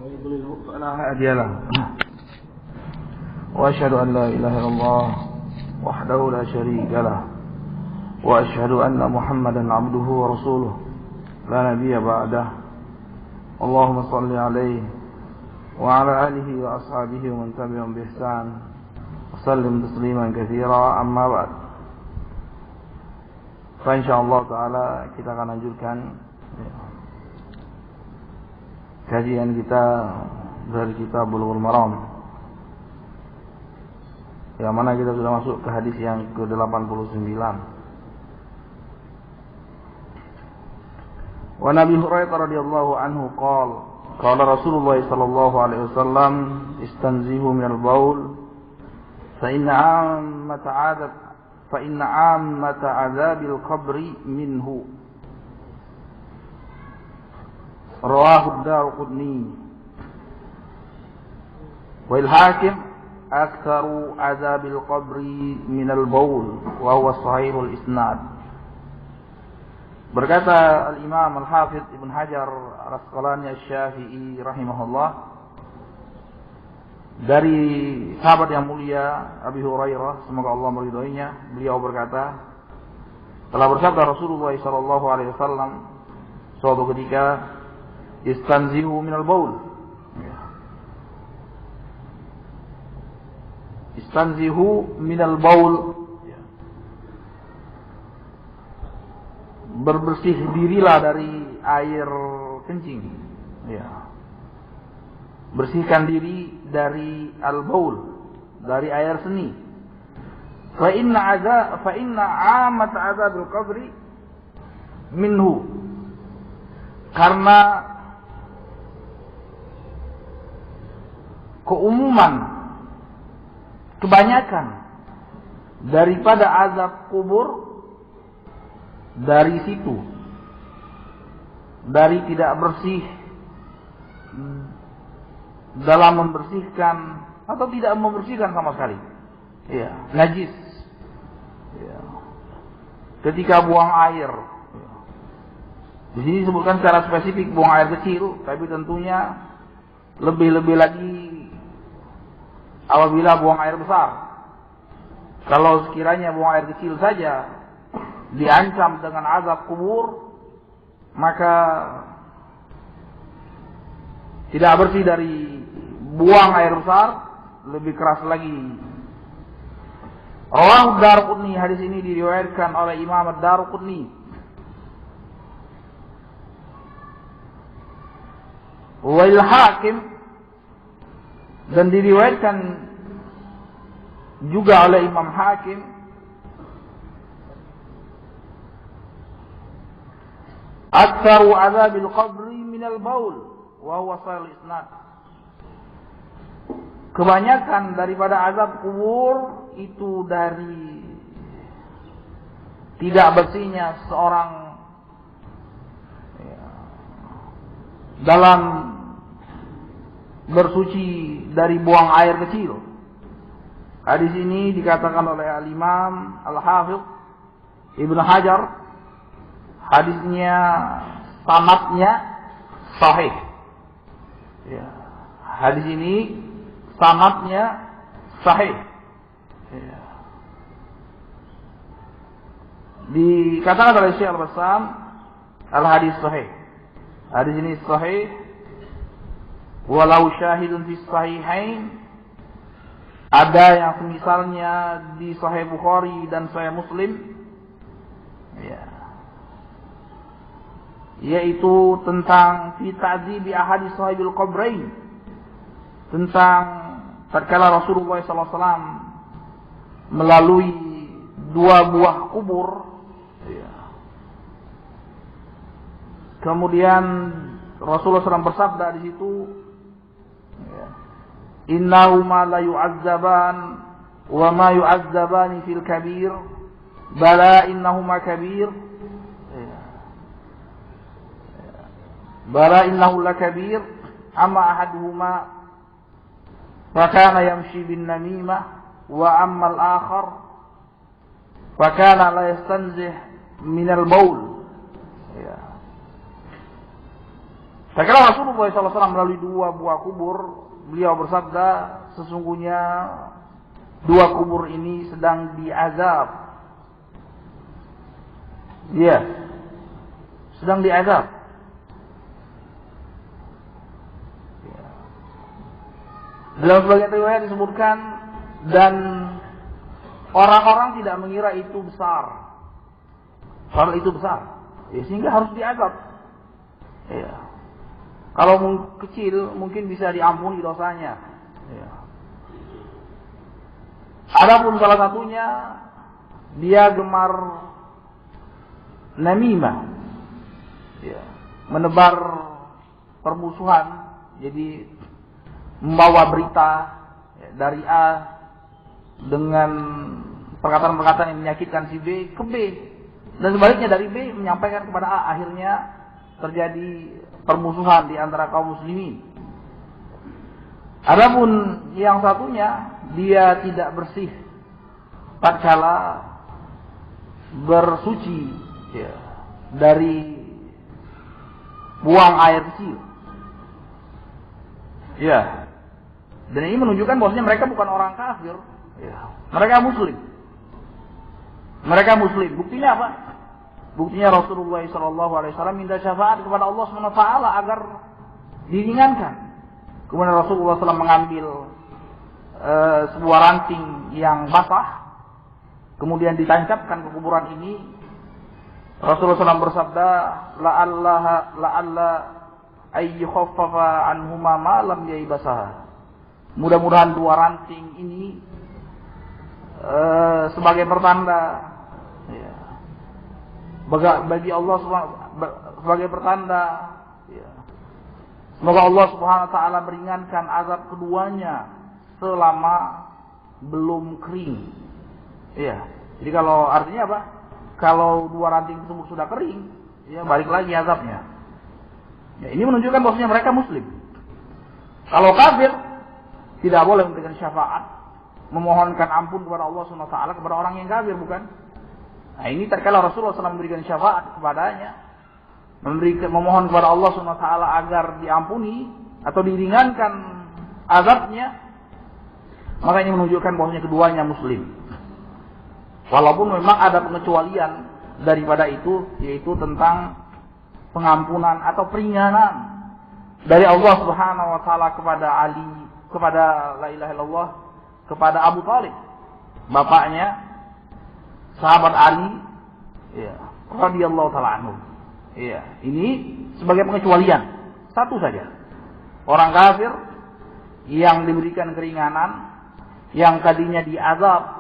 ويضلله فلا هادي له وأشهد أن لا إله إلا الله وحده لا شريك له وأشهد أن محمدا عبده ورسوله لا نبي بعده اللهم صل عليه وعلى آله وأصحابه ومن تبعهم بإحسان وسلم تسليما كثيرا أما بعد. Insyaallah taala kita akan lanjutkan kajian kita dari kitab Bulughul Maram, yang mana kita sudah masuk ke hadis yang ke-89. Wa Nabi Hurairah radhiyallahu anhu qala Rasulullah sallallahu alaihi wasallam istanzihu minal baul fa inna ammata azabil qabri minhu. Rawahu ad-Darqutni wal Hakim aktsaru azabil qabri minal baul wa huwa sahihul isnad. Berkata al-Imam al-Hafidz Ibn Hajar al-Asqalani asy-Syafi'i rahimahullah dari sahabat yang mulia Abi Hurairah, semoga Allah meridhoinya, beliau berkata, telah bersabda Rasulullah sallallahu alaihi wasallam suatu ketika, istanzihu minal baul. Istanzihu minal baul, berbersih dirilah dari air kencing, ya. Bersihkan diri dari al-baul, dari air seni. Fa inna amat azabil qabri minhu. Karena keumuman, kebanyakan daripada azab kubur dari situ, dari tidak bersih dalam membersihkan atau tidak membersihkan sama sekali, ya, najis, ya. Ketika buang air, ya. Di sini disebutkan secara spesifik buang air kecil, tapi tentunya lebih-lebih lagi apabila buang air besar. Kalau sekiranya buang air kecil saja diancam dengan azab kubur, maka tidak bersih dari buang air besar lebih keras lagi. Rawahu ad-Darqutni, hadis ini diriwayatkan oleh Imam ad-Darqutni. Wal Hakim, dan diriwayatkan juga oleh Imam Hakim aktsaru azabil qabri minal baul wa huwa sahih isnad. Kebanyakan daripada azab kubur itu dari tidak bersihnya seorang, ya, dalam bersuci dari buang air kecil. Hadis ini dikatakan oleh al-Imam al-Hafidz Ibn Hajar, hadisnya sanadnya sahih. Ya, hadis ini sanadnya sahih. Ya. Dikatakan oleh Syekh Al-Bassam, al-hadis sahih. Hadis ini sahih, walau syahidun fi sahihain, ada yang semisalnya di Sahih Bukhari dan Sahih Muslim, ya, yaitu tentang fi ta'dzibi ahadits sahibil qabrain, tentang tatkala Rasulullah SAW melalui dua buah kubur, ya. Kemudian Rasulullah SAW bersabda di situ, ya, innahuma la yu'azzaban wa ma yu'azzabani fil kabir bala innahuma kabir, ya. Bala innahu la kabir amma ahaduhuma fakana yamshi bin namimah wa amma al-akhar fakana la yastanzih min al-baul, ya. Tatkala Rasulullah SAW melalui dua buah kubur, beliau bersabda, sesungguhnya dua kubur ini sedang diazab. Iya, sedang diazab. Dalam sebagian riwayat disebutkan, dan orang-orang tidak mengira itu besar. Padahal itu besar, ya, sehingga harus diazab. Ya. Kalau kecil mungkin bisa diampuni dosanya. Ya. Adapun salah satunya, dia gemar namimah, ya, menebar permusuhan, jadi membawa berita ya, dari A dengan perkataan-perkataan yang menyakitkan si B ke B, dan sebaliknya dari B menyampaikan kepada A, akhirnya terjadi permusuhan di antara kaum muslimin. Adapun yang satunya, dia tidak bersih tatkala bersuci ya, dari buang air kecil. Ya. Dan ini menunjukkan bahwasanya mereka bukan orang kafir, ya. Mereka muslim. Mereka muslim. Buktinya apa? Buktinya Rasulullah SAW minta syafaat kepada Allah SWT agar diringankan. Kemudian Rasulullah SAW mengambil sebuah ranting yang basah, kemudian ditancapkan ke kuburan ini. Rasulullah SAW bersabda, la'alla ayyukhaffafa anhuma ma lam yaibasaha. Mudah-mudahan dua ranting ini sebagai pertanda ya, bagi Allah sebagai pertanda ya, semoga Allah Subhanahu wa taala meringankan azab keduanya selama belum kering. Ya. Jadi kalau artinya apa? Kalau dua ranting tersebut sudah kering, ya balik lagi azabnya. Ya, ini menunjukkan bahwasanya mereka muslim. Kalau kafir tidak boleh memberikan syafaat, memohonkan ampun kepada Allah Subhanahu wa taala kepada orang yang kafir, bukan? Nah, ini terkala Rasulullah SAW memberikan syafaat kepadanya, memohon kepada Allah Subhanahu wa taala agar diampuni atau diringankan azabnya, maka ini menunjukkan bahwasanya keduanya muslim. Walaupun memang ada pengecualian daripada itu, yaitu tentang pengampunan atau peringanan dari Allah Subhanahu wa taala kepada Ali, kepada la ilaha illallah, kepada Abu Thalib, bapaknya sahabat Ali, ya, radhiyallahu taala anhu. Ya, ini sebagai pengecualian. Satu saja. Orang kafir yang diberikan keringanan, yang tadinya diazab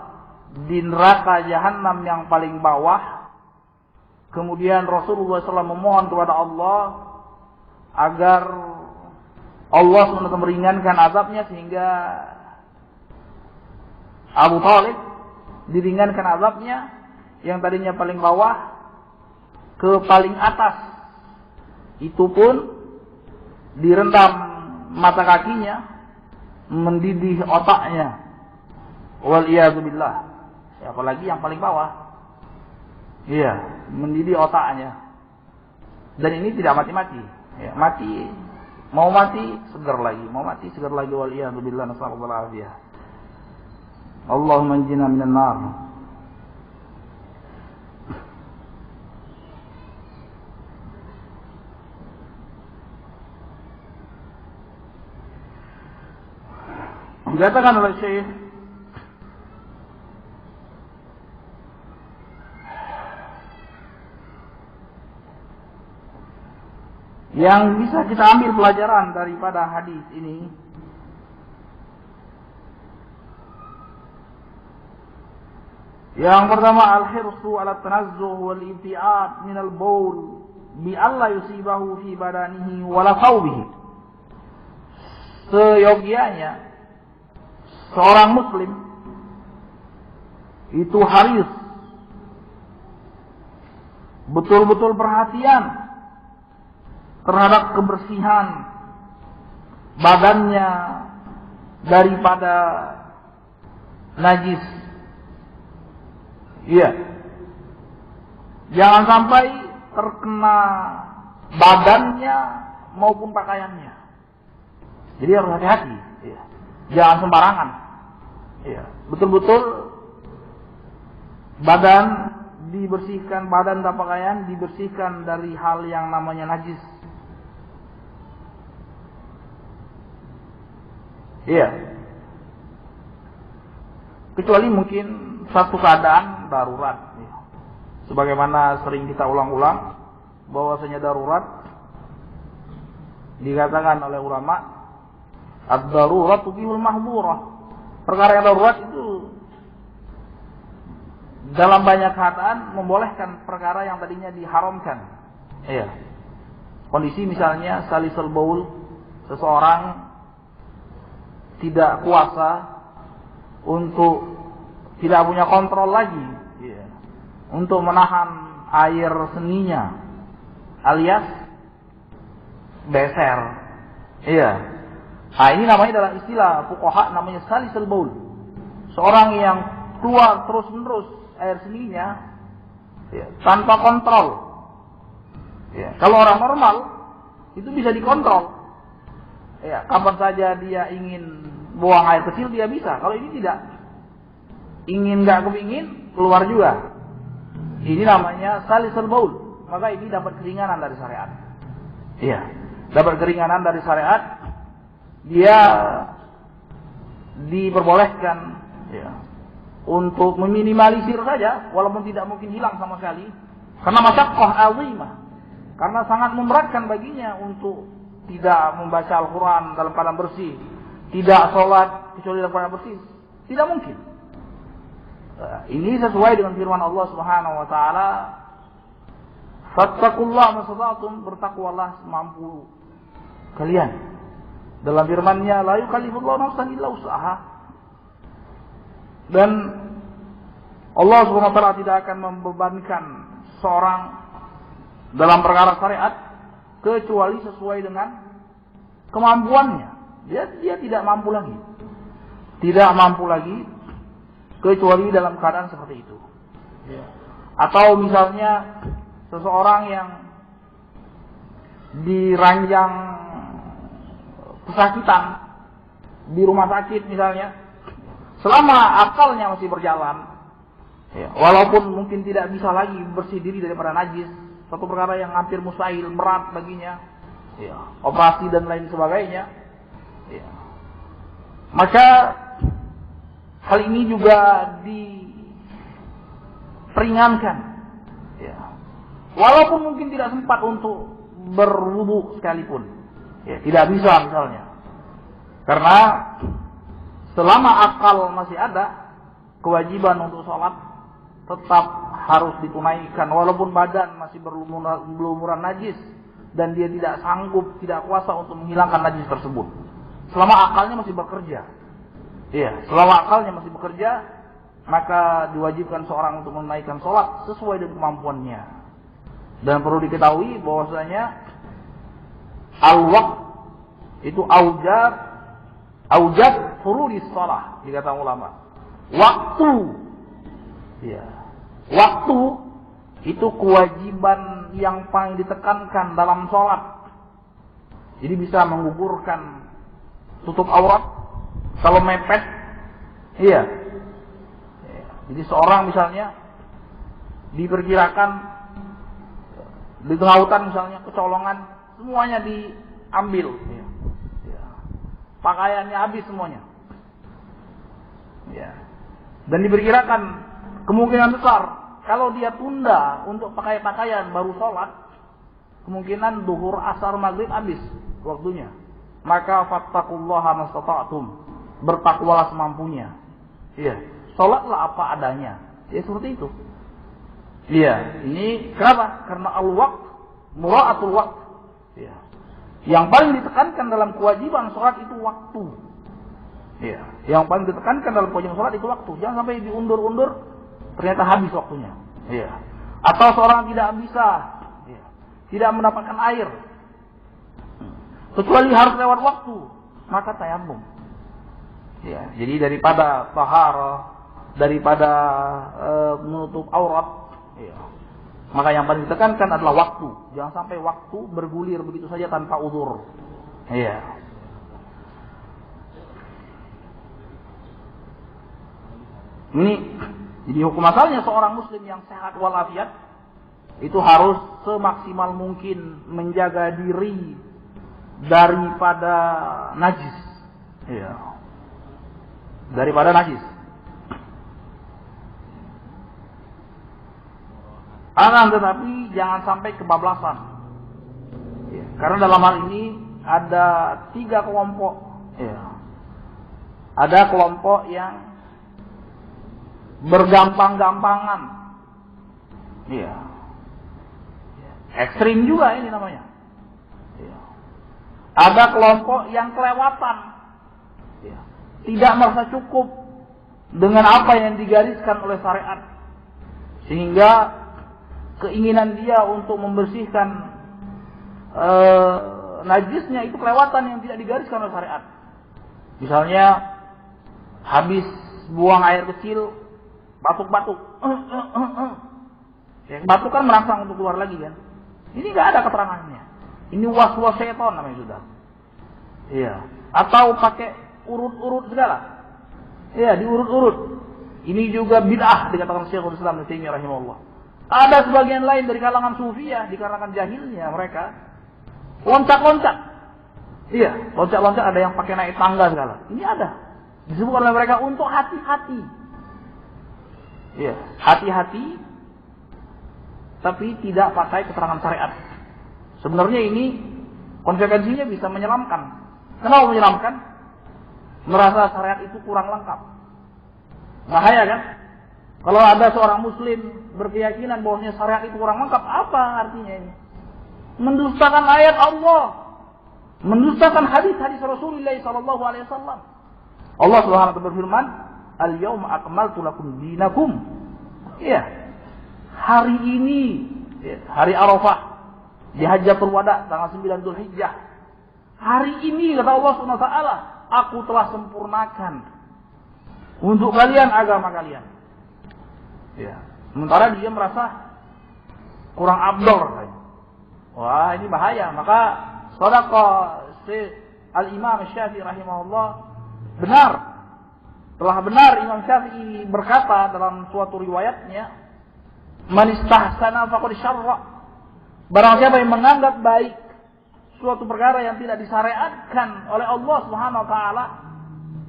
di neraka jahanam yang paling bawah, kemudian Rasulullah SAW memohon kepada Allah agar Allah SWT meringankan azabnya sehingga Abu Thalib diringankan azabnya yang tadinya paling bawah ke paling atas. Itu pun direndam mata kakinya, mendidih otaknya. Waliyadzubillah. Ya, apalagi yang paling bawah. Iya, mendidih otaknya. Dan ini tidak mati-mati. Ya, mati, mau mati segar lagi, mau mati segar lagi. Waliyadzubillah, nasallallahu alaihi wasallam. Allahumma anjina minan nar. Dikatakan oleh Syekh yang bisa kita ambil pelajaran daripada hadis ini, yang pertama, al-hirsu ala tanazzuh wal ibtiad min al-baul bi alla yusibahu fi badanihi wala thawbihi. Seyogianya seorang muslim itu harus betul-betul perhatian terhadap kebersihan badannya daripada najis. Iya. Jangan sampai terkena badannya maupun pakaiannya. Jadi harus hati-hati. Ya. Jangan sembarangan. Ya. Betul-betul badan dibersihkan, badan dan pakaian dibersihkan dari hal yang namanya najis. Iya. Kecuali mungkin satu keadaan darurat. Ya. Sebagaimana sering kita ulang-ulang, bahwasanya darurat dikatakan oleh ulama, ad-darurat tubihul mahdhurah. Perkara yang darurat itu dalam banyak keadaan membolehkan perkara yang tadinya diharamkan. Iya. Kondisi misalnya salisul baul, seseorang tidak kuasa untuk tidak punya kontrol lagi, iya, untuk menahan air seninya, alias beser. Iya. Nah, ini namanya adalah istilah fuqaha, namanya salisul baul. Seorang yang keluar terus-menerus air seninya, ya, tanpa kontrol. Ya, kalau orang normal itu bisa dikontrol. Ya, kapan saja dia ingin buang air kecil dia bisa. Kalau ini tidak, ingin nggak kepingin keluar juga. Ini namanya salisul baul. Maka ini dapat keringanan dari syariat. Iya, dapat keringanan dari syariat. Dia diperbolehkan, ya, untuk meminimalisir saja, walaupun tidak mungkin hilang sama sekali, karena masyaqqah azimah, karena sangat memberatkan baginya untuk tidak membaca Al-Quran dalam keadaan bersih, tidak sholat kecuali dalam keadaan bersih, tidak mungkin. Ini sesuai dengan firman Allah Subhanahu Wa Taala, fattaqullaha mastata'tum, bertakwalah semampu kalian. Dalam firman-Nya, la yukallifullahu nafsan illa wus'aha. Dan Allah Subhanahu Wa Taala tidak akan membebankan seorang dalam perkara syariat kecuali sesuai dengan kemampuannya. Dia tidak mampu lagi. Tidak mampu lagi kecuali dalam keadaan seperti itu. Atau misalnya seseorang yang diranjang kesakitan di rumah sakit misalnya, selama akalnya masih berjalan, ya, walaupun mungkin tidak bisa lagi bersih diri daripada najis, satu perkara yang hampir mustahil, berat baginya, ya, operasi dan lain sebagainya, ya, maka hal ini juga diperingankan, ya, walaupun mungkin tidak sempat untuk berwudu sekalipun, ya, tidak bisa misalnya, karena selama akal masih ada, kewajiban untuk sholat tetap harus ditunaikan walaupun badan masih berlumuran najis dan dia tidak sanggup, tidak kuasa untuk menghilangkan najis tersebut. Selama akalnya masih bekerja, iya, selama akalnya masih bekerja, maka diwajibkan seorang untuk menunaikan sholat sesuai dengan kemampuannya. Dan perlu diketahui bahwasanya al-waqt itu aujad furudis shalah, dikata ulama. Waktu, ya, waktu itu kewajiban yang paling ditekankan dalam sholat. Jadi bisa menggugurkan tutup aurat kalau mepet, iya. Jadi seorang misalnya diperkirakan di tengah hutan misalnya kecolongan, semuanya diambil, ya. Pakaiannya habis semuanya, ya. Dan diperkirakan kemungkinan besar kalau dia tunda untuk pakai pakaian baru sholat, kemungkinan duhur, asar, maghrib habis waktunya. Maka fattaqullaha mastata'tum, bertakwalah semampunya. Iya, sholatlah apa adanya. Ya seperti itu. Iya, ini kenapa? Karena al-waqt, mura'atul waqt. Iya. Yang paling ditekankan dalam kewajiban sholat itu waktu. Iya, yang paling ditekankan dalam kewajiban sholat itu waktu. Jangan sampai diundur-undur, ternyata habis waktunya. Iya. Atau seorang tidak bisa, iya, tidak mendapatkan air, kecuali harus lewat waktu, maka tayamum. Ya, jadi daripada taharah, daripada menutup aurat, ya, Maka yang paling ditekankan adalah waktu. Jangan sampai waktu bergulir begitu saja tanpa uzur. Iya. Ini jadi hukum asalnya seorang muslim yang sehat walafiat itu harus semaksimal mungkin menjaga diri daripada najis. Iya. Daripada najis. Akan tetapi jangan sampai kebablasan. Ya, karena dalam hal ini ada 3 kelompok. Ya. Ada kelompok yang bergampang-gampangan. Ya. Ekstrim juga ini namanya. Ya. Ada kelompok yang kelewatan. Ya. Tidak merasa cukup dengan apa yang digariskan oleh syariat. Sehingga keinginan dia untuk membersihkan najisnya itu kelewatan yang tidak digariskan oleh syariat. Misalnya habis buang air kecil, batuk-batuk. Ya, batuk kan merangsang untuk keluar lagi kan. Ini nggak ada keterangannya. Ini was-was syaitan namanya sudah. Iya. Atau pakai urut-urut segala. Iya, diurut-urut. Ini juga bid'ah dikatakan Syekhul Islam Ibnu Taimiyah rahimahullah. Ada sebagian lain dari kalangan sufiyah dikarenakan jahilnya mereka loncat-loncat. Iya, loncat-loncat ada yang pakai naik tangga segala. Ini ada. Disebutkan oleh mereka untuk hati-hati. Iya, hati-hati tapi tidak pakai keterangan syariat. Sebenarnya ini konsekuensinya bisa menyeramkan. Kenapa menyeramkan? Merasa syariat itu kurang lengkap. Bahaya kan? Kalau ada seorang muslim berkeyakinan bahwasanya syariat itu kurang lengkap, apa artinya ini? Mendustakan ayat Allah, mendustakan hadis-hadis Rasulullah sallallahu alaihi wasallam. Allah Subhanahu wa taala berfirman, "Al-yauma akmaltu lakum dinakum." Iya. Hari ini, hari Arafah di Hajjatul Wada tanggal 9 Dzulhijjah. Hari ini kata Allah Subhanahu wa taala, aku telah sempurnakan untuk kalian agama kalian. Ya. Sementara dia merasa kurang abdol. Wah, ini bahaya. Maka shadaqah Al-Imam Syafi'i rahimahullah benar. Telah benar Imam Syafi'i berkata dalam suatu riwayatnya, "Man istahsana faqad syarra." Barang siapa yang menganggap baik suatu perkara yang tidak disyariatkan oleh Allah Subhanahu wa taala,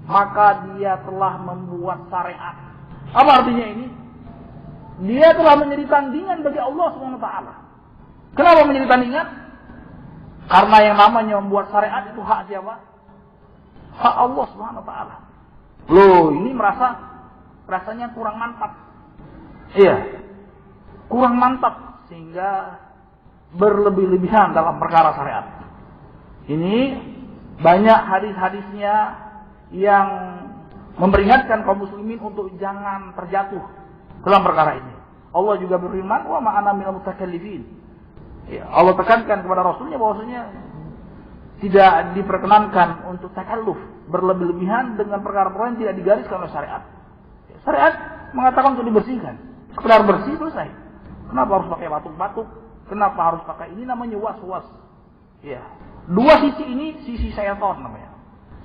maka dia telah membuat syariat. Apa artinya ini? Dia telah menjadi tandingan bagi Allah Subhanahu wa taala. Kenapa menjadi tandingan? Karena yang namanya membuat syariat itu hak siapa? Hak Allah Subhanahu wa taala. Loh, ini rasanya kurang mantap. Iya. Kurang mantap sehingga berlebih-lebihan dalam perkara syariat. Ini banyak hadis-hadisnya yang memperingatkan kaum muslimin untuk jangan terjatuh dalam perkara ini. Allah juga berfirman, "Wa ma ana minal mutakallifin." Ya, Allah tekankan kepada Rasulnya bahwasanya tidak diperkenankan untuk takalluf, berlebih-lebihan dengan perkara-perkara yang tidak digariskan oleh syariat. Syariat mengatakan untuk dibersihkan, sekedar bersih selesai. Kenapa harus pakai batuk-batuk? Kenapa harus pakai ini namanya was-was? Ya, dua sisi ini sisi syaitan namanya.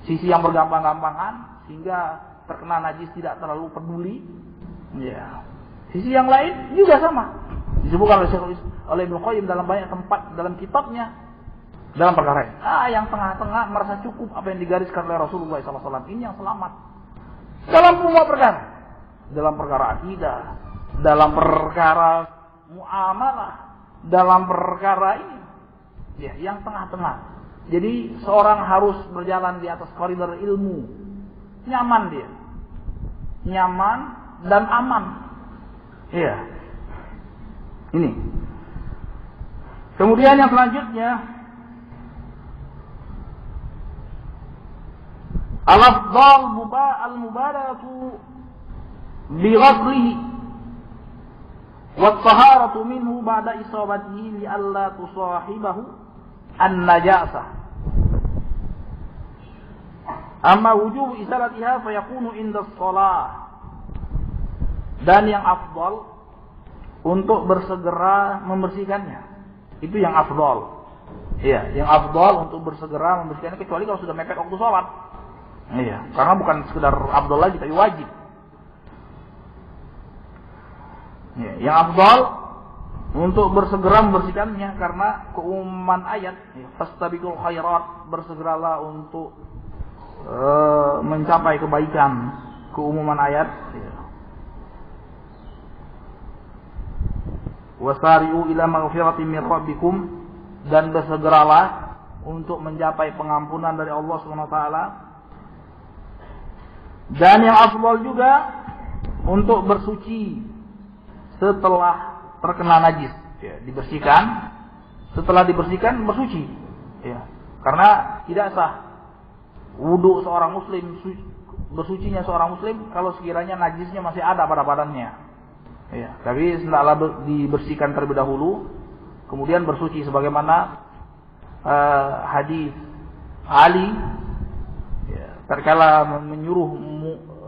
Sisi yang bergampang-gampangan sehingga terkena najis tidak terlalu peduli. Ya. Sisi yang lain juga sama. Disebutkan oleh Ibnu Qayyim dalam banyak tempat dalam kitabnya dalam perkara ini. Yang tengah-tengah merasa cukup apa yang digariskan oleh Rasulullah SAW. Ini yang selamat. Dalam semua perkara. Dalam perkara akidah, dalam perkara muamalah, dalam perkara ini. Ya, yang tengah-tengah. Jadi seorang harus berjalan di atas koridor ilmu. Nyaman dia. Nyaman dan aman. Iya. Ini. Kemudian yang selanjutnya, al-afdal al-mubadaratu bi ghaslihi wa at-taharatu minhu ba'da isabatihi li alla tusahibahu an-najasah. Amma wujub isalatiha fa yakunu inda shalah. Dan yang afdal untuk bersegera membersihkannya. Itu yang afdal. Iya, yang afdal untuk bersegera membersihkannya, kecuali kalau sudah mepet waktu sholat. Iya, karena bukan sekedar afdal lagi, tapi wajib. Iya, yang afdal untuk bersegera membersihkannya karena keumuman ayat. Fastabiqul khairat, bersegeralah untuk mencapai kebaikan, keumuman ayat. Iya. Wasari'u ila maghfiratin min rabbikum, dan bersegeralah untuk mencapai pengampunan dari Allah Subhanahu wa taala. Dan yang afdal juga untuk bersuci setelah terkena najis, ya, dibersihkan, setelah dibersihkan bersuci, ya. Karena tidak sah wudu seorang muslim, bersucinya seorang muslim kalau sekiranya najisnya masih ada pada badannya. Ya, tapi hendaklah dibersihkan terlebih dahulu, kemudian bersuci sebagaimana hadis Ali, ya, terkala menyuruh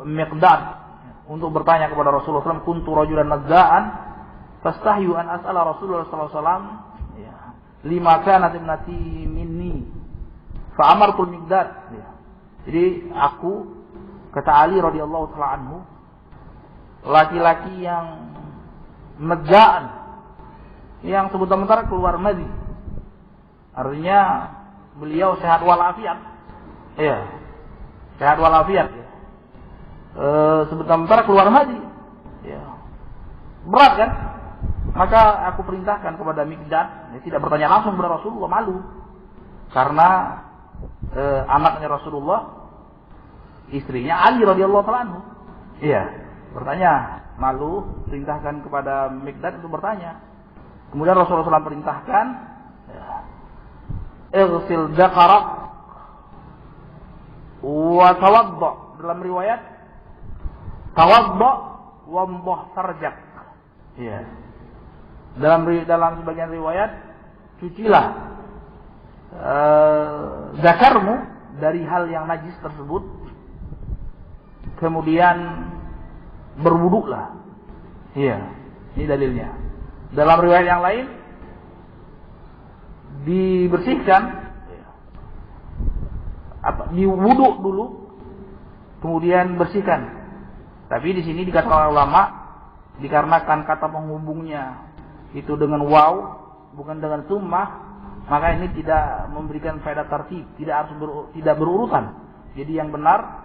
Miqdad untuk bertanya kepada Rasulullah SAW, kuntu rajulan nazza'an fastahyu an as'ala Rasulullah SAW, ya, lima kanat ibnati minni fa amartul Miqdad, ya. Jadi aku, kata Ali radhiyallahu ta'ala anhu, laki-laki yang nazza'an, yang sebentar-bentar keluar madhi. Artinya beliau sehat walafiat. Iya. Sehat walafiat, ya. Sebentar-bentar keluar madhi. Ya. Berat kan? Maka aku perintahkan kepada Miqdad, ya, tidak bertanya langsung kepada Rasulullah, malu. Karena anaknya Rasulullah, istrinya Ali radhiyallahu ta'ala anhu. Iya. Bertanya, malu, perintahkan kepada Miqdad untuk bertanya. Kemudian Rasulullah SAW perintahkan, ighsil dzakarak wa tawadda. Dalam riwayat, tawadda wa mdhah farjak. Ya. Dalam sebagian riwayat, cucilah zakarmu dari hal yang najis tersebut, kemudian berwuduklah. Iya, ini dalilnya. Dalam riwayat yang lain dibersihkan, diwuduk dulu, kemudian bersihkan. Tapi di sini dikatakan ulama, dikarenakan kata penghubungnya itu dengan waw, bukan dengan summah, maka ini tidak memberikan faedah tartib, tidak berurutan. Jadi yang benar,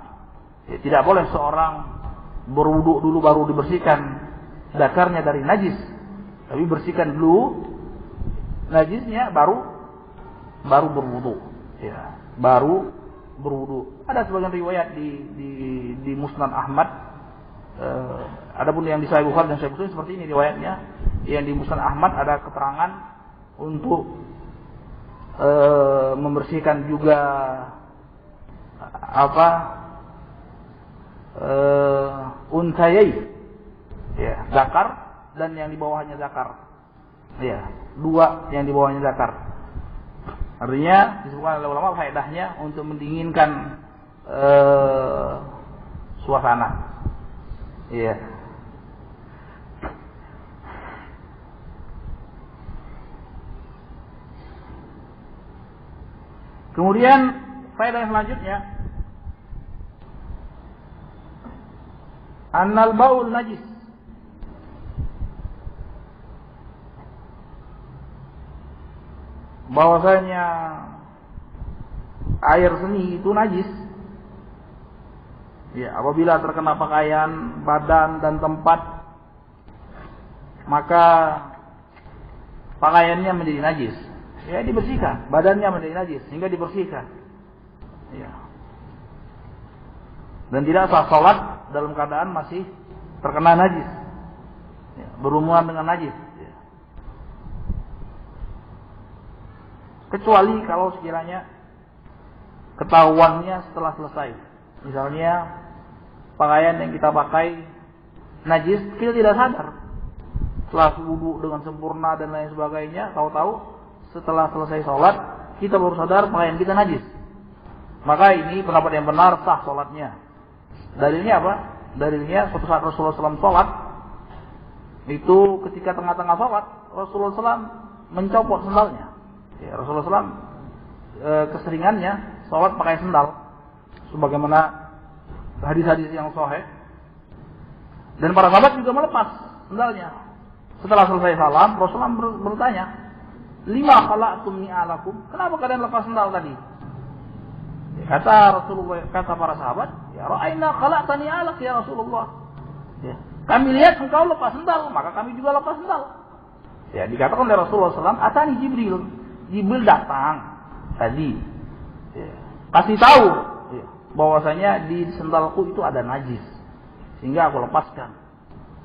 ya, tidak boleh seorang berwuduk dulu baru dibersihkan zakarnya dari najis, tapi bersihkan dulu najisnya baru berwuduk, ya, baru berwuduk. Ada sebagian riwayat di Musnad Ahmad, adapun yang di Sahih Bukhari dan Sahih Muslim seperti ini riwayatnya. Yang di Musnad Ahmad ada keterangan untuk membersihkan juga unsayai, ya, zakar dan yang di bawahnya zakar, ya, dua yang di bawahnya zakar. Artinya disebutkan oleh ulama faedahnya untuk mendinginkan suasana, ya. Kemudian faedah selanjutnya, annal baul najis. Bahwasanya air seni itu najis. Ya, apabila terkena pakaian, badan dan tempat, maka pakaiannya menjadi najis. Ya, dibersihkan, badannya menjadi najis sehingga dibersihkan. Ya. Dan tidak sah salat dalam keadaan masih terkena najis, ya, berhubungan dengan najis, ya. Kecuali kalau sekiranya ketahuannya setelah selesai. Misalnya pakaian yang kita pakai najis, kita tidak sadar. Setelah wudu dengan sempurna dan lain sebagainya, tahu-tahu setelah selesai sholat kita baru sadar pakaian kita najis. Maka ini pendapat yang benar, sah sholatnya. Dalilnya apa? Dalilnya suatu saat Rasulullah SAW sholat, Itu ketika tengah-tengah sholat, Rasulullah SAW mencopot sendalnya. Ya, Rasulullah SAW keseringannya sholat pakai sendal, sebagaimana hadis-hadis yang sahih. Dan para sahabat juga melepas sendalnya. Setelah selesai salam, Rasulullah bertanya, "Lima khala'tum ni'alakum?" Kenapa kalian lepas sendal tadi? Kata Rasulullah, kata para sahabat, "Ya ra'ayna khala'ta ni'alak ya Rasulullah." Ya, kami lihat engkau lepas sendal, maka kami juga lepas sendal. Ya, dikatakan oleh Rasulullah SAW, "Atani Jibril." Jibril datang tadi. Ya, kasih tahu ya, bahwasanya di sendalku itu ada najis, sehingga aku lepaskan.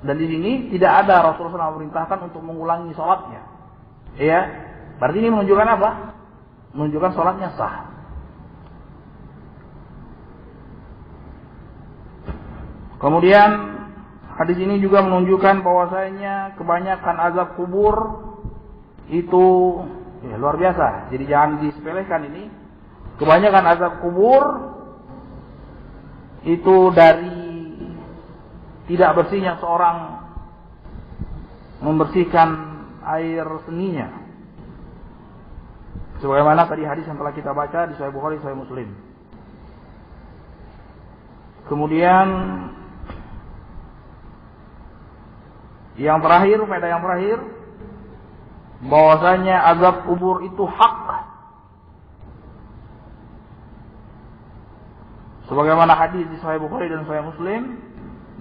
Dan di sini tidak ada Rasulullah SAW memerintahkan untuk mengulangi sholatnya. Ya, berarti ini menunjukkan apa? Menunjukkan sholatnya sah. Kemudian hadis ini juga menunjukkan bahwasanya kebanyakan azab kubur itu ya, luar biasa. Jadi jangan disepelekan ini. Kebanyakan azab kubur itu dari tidak bersihnya seorang membersihkan air seninya. Sebagaimana tadi hadis yang telah kita baca di Sahih Bukhari, Sahih Muslim. Kemudian yang terakhir, faedah yang terakhir, bahwasanya azab kubur itu hak. Sebagaimana hadis di Sahih Bukhari dan Sahih Muslim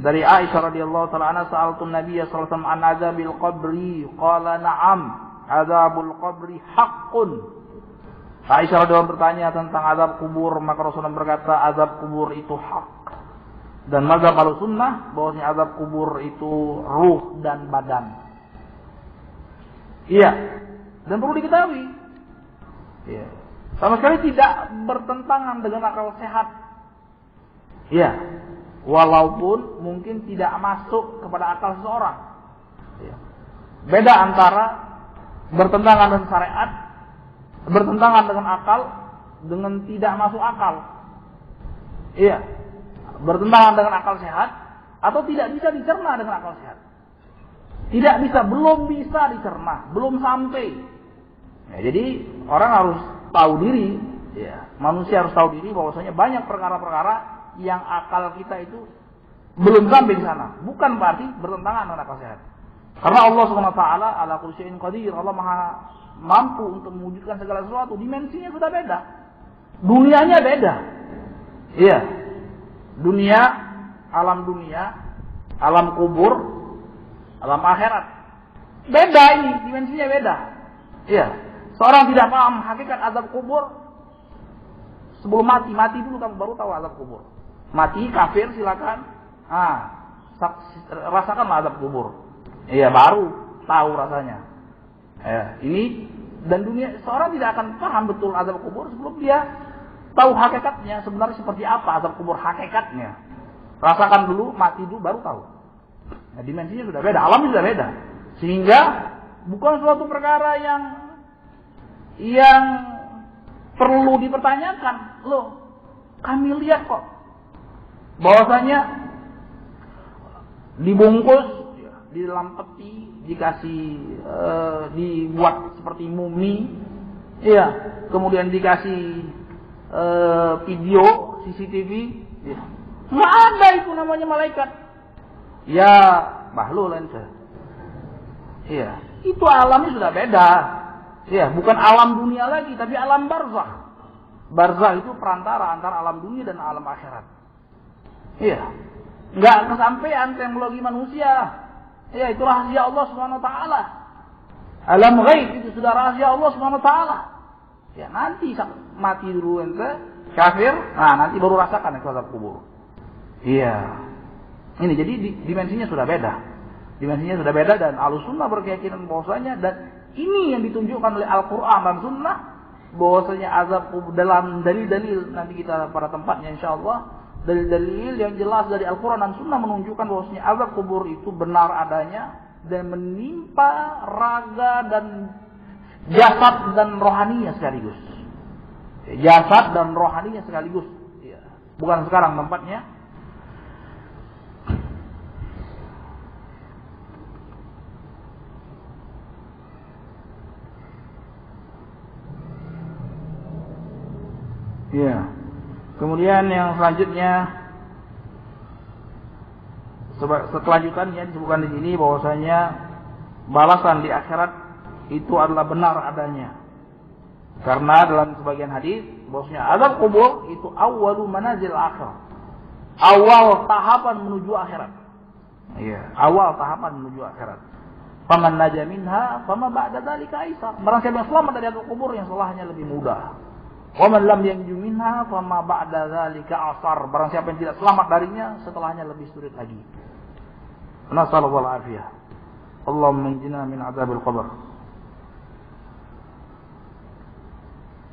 dari Aisyah radhiyallahu taala anha, sa'altun Nabiy sallallahu alaihi wasallam an azabil qabri, qala na'am, azabul qabri haqqun. Aisyah radhiyallahu bertanya tentang azab kubur, maka Rasulullah berkata azab kubur itu hak. Dan mazhab Ahlussunnah bahwasanya azab kubur itu ruh dan badan. Iya. Dan perlu diketahui, iya, sama sekali tidak bertentangan dengan akal sehat. Iya. Walaupun mungkin tidak masuk kepada akal seseorang. Iya. Beda antara bertentangan dengan syariat, bertentangan dengan akal, dengan tidak masuk akal. Iya. Bertentangan dengan akal sehat atau tidak bisa dicerna dengan akal sehat. Tidak bisa, belum bisa dicerna, belum sampai. Ya, jadi orang harus tahu diri, ya, manusia harus tahu diri bahwasanya banyak perkara-perkara yang akal kita itu belum sampai di sana. Bukan berarti bertentangan dengan akal sehat. Karena Allah Subhanahu wa taala ala kulli syai'in qadir, Allah Maha mampu untuk mewujudkan segala sesuatu. Dimensinya sudah beda. Dunianya beda. Iya. Dunia, alam kubur, alam akhirat. Beda ini, dimensinya beda. Iya. Seorang tidak paham hakikat azab kubur sebelum mati dulu kamu baru tahu azab kubur. Mati kafir silakan. Rasakanlah azab kubur. Iya, baru tahu rasanya. Ya, ini dan dunia seorang tidak akan paham betul azab kubur sebelum dia tahu hakikatnya sebenarnya seperti apa azab kubur hakikatnya. Rasakan dulu, mati dulu baru tahu. Nah, dimensinya sudah beda, alamnya sudah beda. Sehingga bukan suatu perkara yang perlu dipertanyakan. Loh, kami lihat kok bahwasanya dibungkus di dalam peti, dikasih dibuat seperti mumi. Iya, kemudian dikasih video CCTV, ya. Nggak ada itu namanya malaikat. Ya, bahlul ente. Iya, itu alamnya sudah beda. Iya, bukan alam dunia lagi, tapi alam barzah. Barzah itu perantara antara alam dunia dan alam akhirat. Iya, nggak kesampaian teknologi manusia. Iya, itu rahasia Allah Subhanahu Wa Taala. Alam ghaib itu sudah rahasia Allah Subhanahu Wa Taala. Ya nanti mati dulu ente kafir, nah nanti baru rasakan azab kubur. Iya. Ini jadi dimensinya sudah beda. Dimensinya sudah beda dan Ahlussunnah berkeyakinan bahwasanya dan ini yang ditunjukkan oleh Al-Qur'an dan Sunnah bahwasanya azab kubur dalam dalil-dalil nanti kita pada tempatnya insyaallah, dalil-dalil yang jelas dari Al-Qur'an dan Sunnah menunjukkan bahwasanya azab kubur itu benar adanya dan menimpa raga dan jasad dan rohaninya sekaligus. Jasad dan rohaninya sekaligus. Ya. Bukan sekarang tempatnya. Ya. Kemudian yang selanjutnya, selanjutannya disebutkan di sini bahwasanya balasan di akhirat itu adalah benar adanya. Karena dalam sebagian hadis bahwasanya azab kubur itu awwalu manazil akhir. Awal tahapan menuju akhirat. Iya, awal tahapan menuju akhirat. Faman naja minha fama ba'da dzalika aisar. Barang siapa yang selamat dari azab kubur, yang setelahnya lebih mudah. Wa man lam yanju minha fama ba'da dzalika asar. Barang siapa yang tidak selamat darinya, setelahnya lebih sulit lagi. Nasallallahu alaihi wasallam. Allahumma injina min adzabil qabr.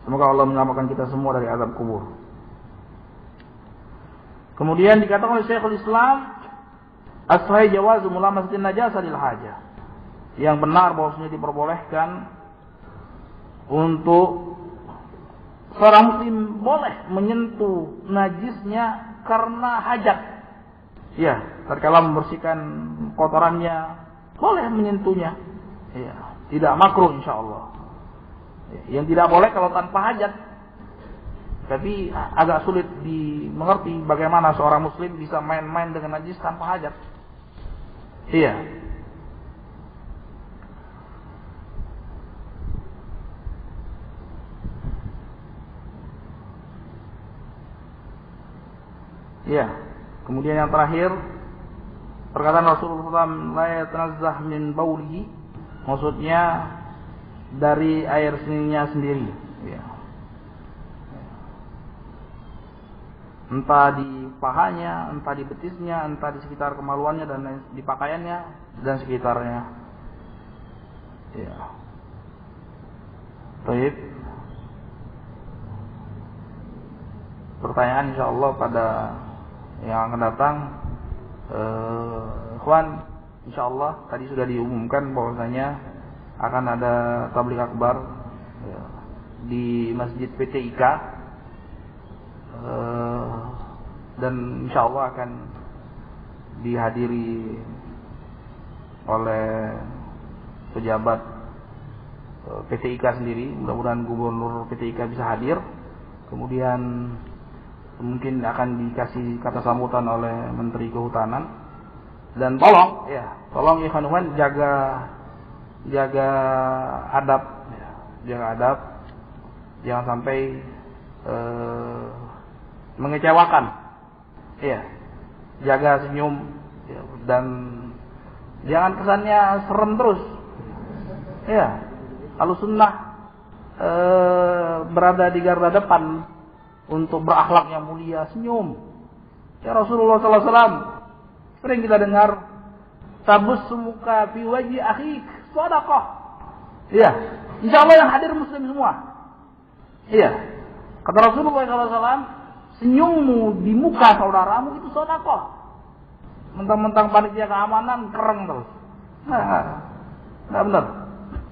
Semoga Allah menyelamatkan kita semua dari azab kubur. Kemudian dikatakan oleh Syekhul Islam, as-sahih jawazu mulamasatin najasa lil hajah. Yang benar bahwasanya diperbolehkan untuk seorang muslim boleh menyentuh najisnya karena hajat. Ya, tatkala membersihkan kotorannya boleh menyentuhnya. Ya, tidak makruh insyaallah. Yang tidak boleh kalau tanpa hajat. Tapi agak sulit dimengerti bagaimana seorang muslim bisa main-main dengan najis tanpa hajat. Iya. Iya. Kemudian yang terakhir, perkataan Rasulullah SAW, la yatanazzah min baulihi, maksudnya dari air seninya sendiri, ya. Entah di pahanya, entah di betisnya, entah di sekitar kemaluannya dan di pakaiannya dan sekitarnya. Ya. Baik. Pertanyaan insyaallah pada yang akan datang, ikhwan, insyaallah tadi sudah diumumkan bahwasanya akan ada tabligh akbar ya, di Masjid PTIK, dan insyaallah akan dihadiri oleh pejabat PTIK sendiri. Mudah-mudahan gubernur PTIK bisa hadir. Kemudian mungkin akan dikasih kata sambutan oleh Menteri Kehutanan. Dan tolong ikhwan jaga adab, jangan sampai mengecewakan. Iya, jaga senyum ya, dan jangan kesannya serem terus. Iya, kalau sunnah berada di garda depan untuk berakhlak yang mulia, senyum. Ya Rasulullah SAW sering kita dengar, tabussumuka fi wajhi akhik shadaqah. Iya, insyaallah yang hadir muslim semua. Iya, kata Rasulullah SAW, senyummu di muka saudaramu itu shadaqah. Mentang-mentang panitia keamanan kereng terus. Enggak benar.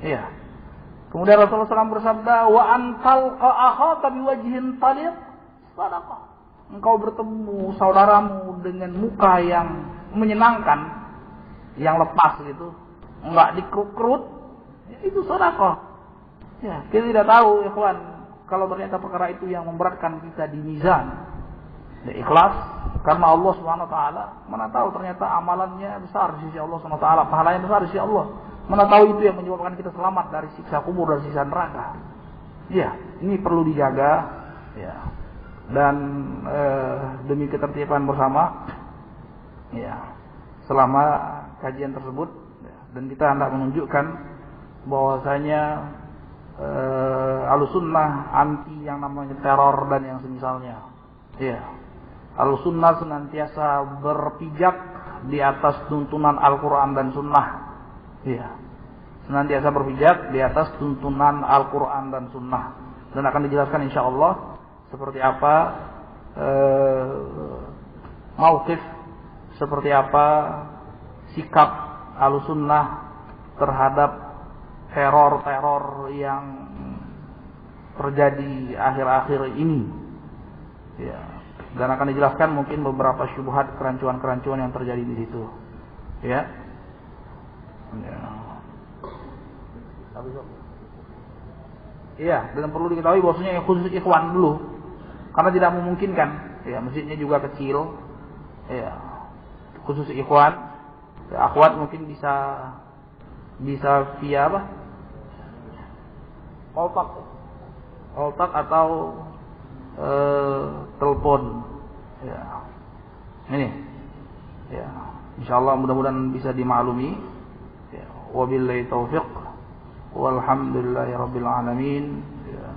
Iya. Kemudian Rasulullah SAW bersabda, wa antal akhaka biwajhin taliq shadaqah. Engkau bertemu saudaramu dengan muka yang menyenangkan, yang lepas gitu, enggak dikrut-krut, itu shadaqah. Ya, kita tidak tahu ikhwan, kalau ternyata perkara itu yang memberatkan kita di mizan. Ya, ikhlas karena Allah Subhanahu wa taala, mana tahu ternyata amalannya besar di sisi Allah Subhanahu wa taala, pahalanya besar di sisi Allah. Mana tahu itu yang menyebabkan kita selamat dari siksa kubur dan siksa neraka. Ya, ini perlu dijaga ya. Dan demi ketertiban bersama ya, selama kajian tersebut ya, dan kita hendak menunjukkan bahwasanya Ahlussunnah anti yang namanya teror dan yang semisalnya. Ya. Ahlussunnah senantiasa berpijak di atas tuntunan Al-Qur'an dan Sunnah. Ya. Senantiasa berpijak di atas tuntunan Al-Qur'an dan Sunnah. Dan akan dijelaskan insyaallah seperti apa mauqif, seperti apa sikap Ahlussunnah terhadap teror-teror yang terjadi akhir-akhir ini. Ya. Dan akan dijelaskan mungkin beberapa syubhat, kerancuan-kerancuan yang terjadi di situ. Ya. Ya. Iya, dan perlu diketahui bahwasanya yang khusus ikhwan dulu. karena tidak memungkinkan. Ya, masjidnya juga kecil. Ya, khusus ikhwan, ya, akhwat mungkin bisa via apa? Oltak atau telepon. Ya. Ini. Ya. Insyaallah mudah-mudahan bisa dimaklumi. Ya. Wabillahi taufiq. Walhamdulillahirabbil alamin. Ya.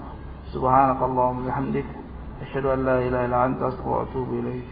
Subhanakallahumma wa bihamdik asyhadu an la ilaha illa anta astaghfiruka wa atubu ilaik.